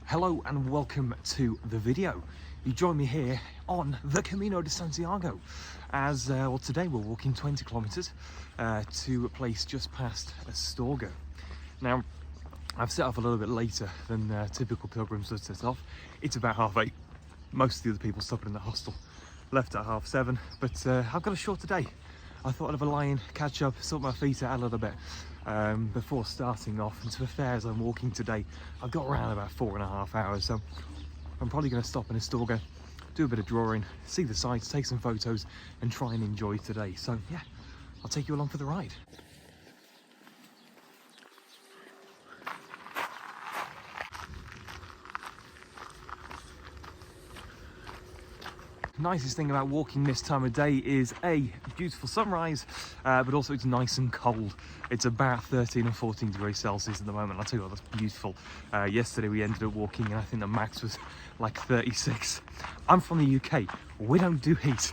Hello and welcome to the video. You join me here on the Camino de Santiago as well, today we're walking 20 kilometers to a place just past Astorga. Now I've set off a little bit later than typical pilgrims would set off. It's about 8:30. Most of the other people stopping in the hostel left at 7:30, but I've got a shorter day. I thought I'd have a lie-in, catch up, sort my feet out a little bit before starting off. And to be fair, as I'm walking today, I've got around about 4.5 hours, so I'm probably going to stop in Astorga, do a bit of drawing, see the sights, take some photos and try and enjoy today. So yeah, I'll take you along for the ride. Nicest thing about walking this time of day is a beautiful sunrise, but also it's nice and cold. It's about 13 or 14 degrees Celsius at the moment. I'll tell you what, that's beautiful. Yesterday we ended up walking and I think the max was like 36. I'm from the UK, we don't do heat.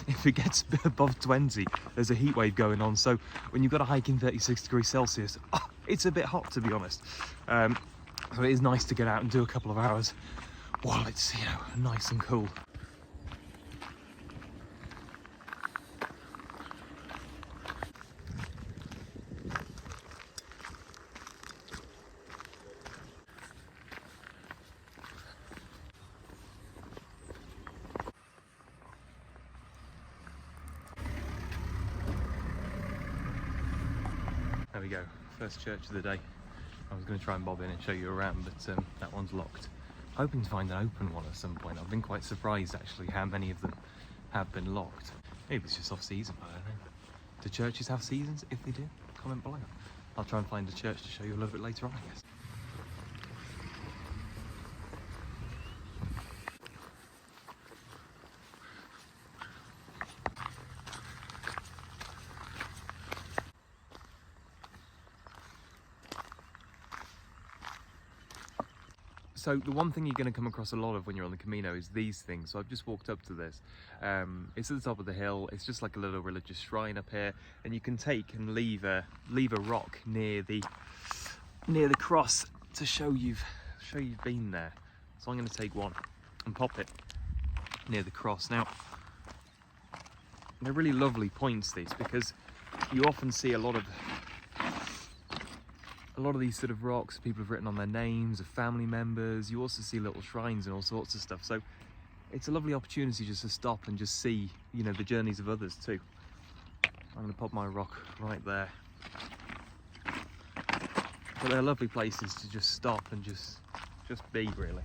If it gets above 20, there's a heat wave going on. So when you've got a hike in 36 degrees Celsius, it's a bit hot, to be honest. So it is nice to get out and do a couple of hours while it's, you know, nice and cool. There we go, first church of the day. I was going to try and bob in and show you around, but that one's locked. Hoping to find an open one at some point. I've been quite surprised actually how many of them have been locked. Maybe it's just off season, I don't know. Do churches have seasons? If they do, comment below. I'll try and find a church to show you a little bit later on, I guess. So the one thing you're going to come across a lot of when you're on the Camino is these things. So I've just walked up to this. It's at the top of the hill. It's just like a little religious shrine up here, and you can take and leave a rock near the cross to show you've been there. So I'm going to take one and pop it near the cross. Now they're really lovely points, these, because you often see a lot of these sort of rocks people have written on their names of family members. You also see little shrines and all sorts of stuff, so it's a lovely opportunity just to stop and just see, you know, the journeys of others too. I'm going to pop my rock right there, but they're lovely places to just stop and just be, really.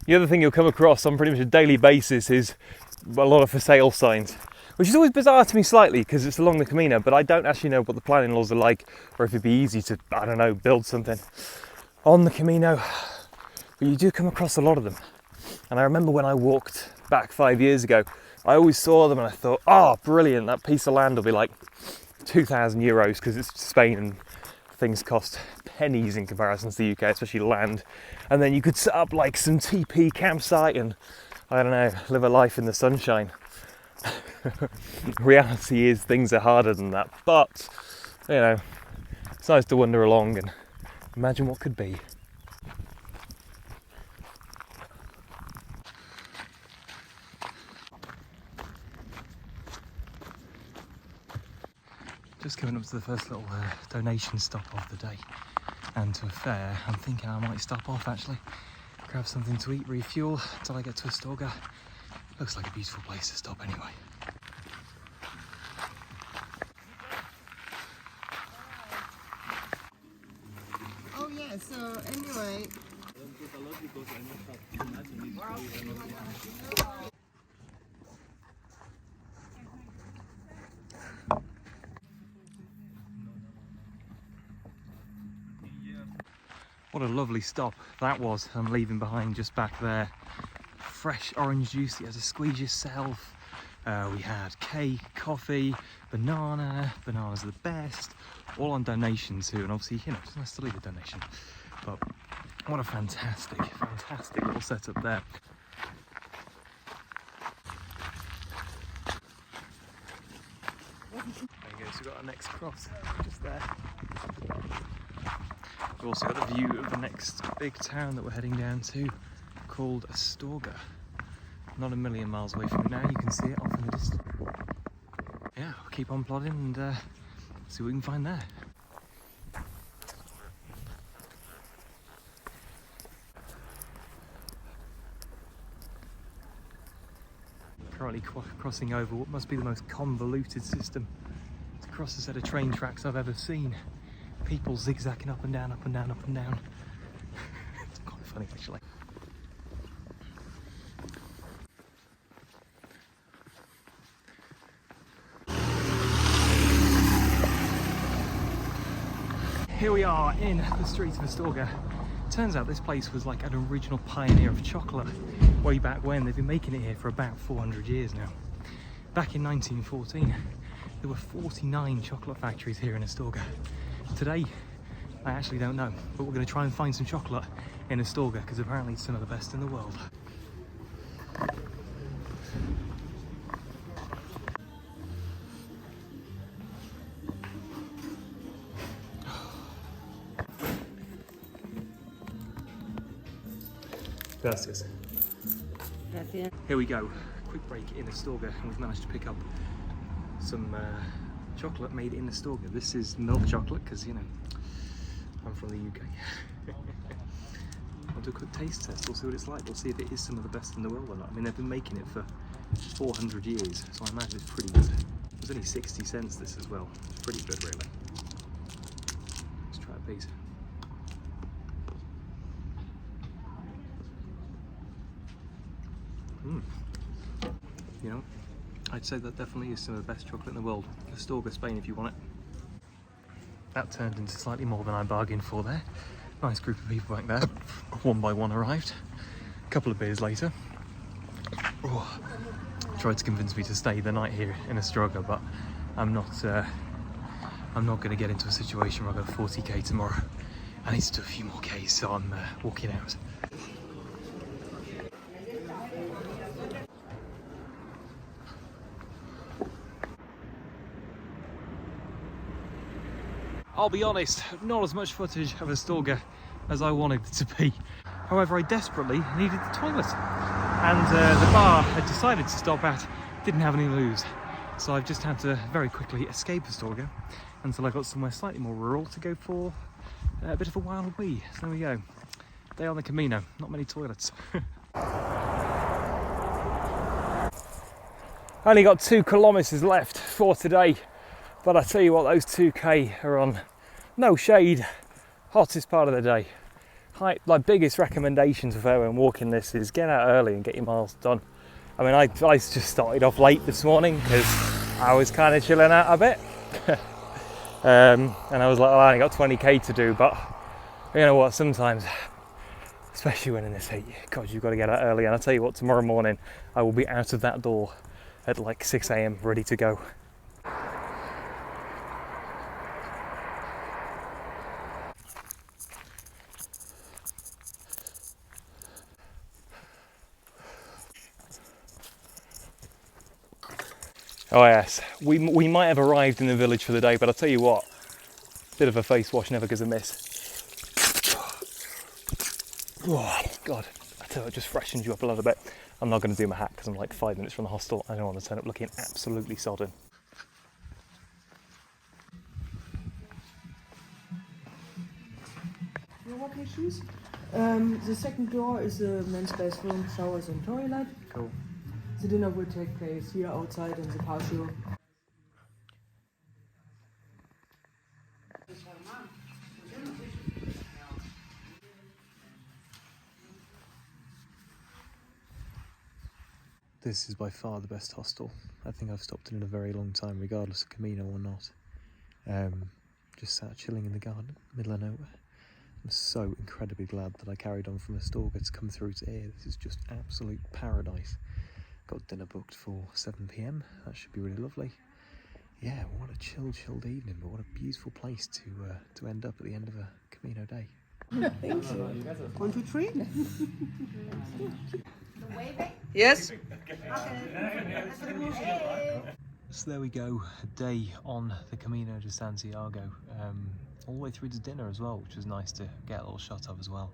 The other thing you'll come across on pretty much a daily basis is a lot of for sale signs, which is always bizarre to me slightly because it's along the Camino, but I don't actually know what the planning laws are like, or if it'd be easy to, I don't know, build something on the Camino. But you do come across a lot of them. And I remember when I walked back 5 years ago, I always saw them and I thought, oh, brilliant, that piece of land will be like 2,000 euros because it's Spain and things cost pennies in comparison to the UK, especially land. And then you could set up like some TP campsite and, I don't know, live a life in the sunshine. Reality is things are harder than that, but you know, it's nice to wander along and imagine what could be. Just coming up to the first little donation stop of the day, and to a fair. I'm thinking I might stop off actually, grab something to eat, refuel until I get to Astorga. Looks like a beautiful place to stop anyway. Oh yeah, so anyway. What a lovely stop that was. I'm leaving behind just back there. Fresh orange juice, you had to squeeze yourself. We had cake, coffee, bananas are the best, all on donation too, and obviously, you know, it's nice to leave a donation. But what a fantastic little setup there. There you go, so we've got our next cross, just there. We've also got the view of the next big town that we're heading down to, called Astorga. Not a million miles away from it now, you can see it off in the distance. Yeah, we'll keep on plodding and see what we can find there. Currently crossing over what must be the most convoluted system to cross a set of train tracks I've ever seen. People zigzagging up and down, up and down, up and down. It's quite funny actually. Here we are in the streets of Astorga. Turns out this place was like an original pioneer of chocolate way back when. They've been making it here for about 400 years now. Back in 1914, there were 49 chocolate factories here in Astorga. Today, I actually don't know, but we're going to try and find some chocolate in Astorga because apparently it's some of the best in the world. Gracias. Gracias. Here we go, quick break in Astorga, and we've managed to pick up some chocolate made in Astorga. This is milk chocolate because, you know, I'm from the UK. I'll do a quick taste test, we'll see what it's like, we'll see if it is some of the best in the world or not. I mean, they've been making it for 400 years, so I imagine it's pretty good. It was only 60 cents this as well, it's pretty good really. Let's try a piece. You know, I'd say that definitely is some of the best chocolate in the world. Astorga, Spain if you want it. That turned into slightly more than I bargained for there. Nice group of people back there. One by one arrived. A couple of beers later. Oh, tried to convince me to stay the night here in Astorga, but I'm not going to get into a situation where I go 40k tomorrow. I need to do a few more Ks, so I'm walking out. I'll be honest, not as much footage of Astorga as I wanted it to be. However, I desperately needed the toilet. And the bar I decided to stop at didn't have any loos. So I've just had to very quickly escape Astorga until I got somewhere slightly more rural to go for a bit of a wild wee. So there we go. Day on the Camino, not many toilets. Only got 2 kilometres left for today. But I tell you what, those 2k are on no shade, hottest part of the day. My biggest recommendation to everyone walking this is get out early and get your miles done. I mean, I just started off late this morning because I was kind of chilling out a bit. And I was like, oh, I only got 20k to do, but you know what, sometimes, especially when in this heat, God, you've got to get out early. And I'll tell you what, tomorrow morning I will be out of that door at like 6 AM ready to go. Oh yes, we might have arrived in the village for the day, but I'll tell you what, bit of a face wash never gives a miss. Oh God, I tell you, it just freshens you up a little bit. I'm not going to do my hat because I'm like 5 minutes from the hostel. I don't want to turn up looking absolutely sodden. Your walking shoes. The second door is the men's bathroom, showers and toilet. Cool. The dinner will take place here outside in the patio. This is by far the best hostel I think I've stopped in a very long time, regardless of Camino or not. Just sat chilling in the garden, middle of nowhere. I'm so incredibly glad that I carried on from Astorga to come through to here. This is just absolute paradise. Got dinner booked for 7 PM. That should be really lovely. Yeah, what a chilled evening, but what a beautiful place to end up at the end of a Camino day. Thanks. 1, 2, 3. Waving? Yes. Okay. So there we go, a day on the Camino de Santiago, all the way through to dinner as well, which was nice to get a little shot of as well.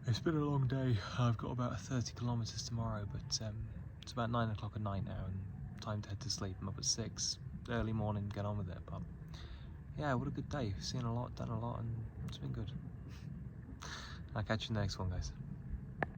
It's been a long day. I've got about 30 kilometers tomorrow, but it's about 9 o'clock at night now and time to head to sleep. I'm up at 6, early morning, get on with it. But yeah, what a good day. Seen a lot, done a lot, and it's been good. I'll catch you in the next one, guys.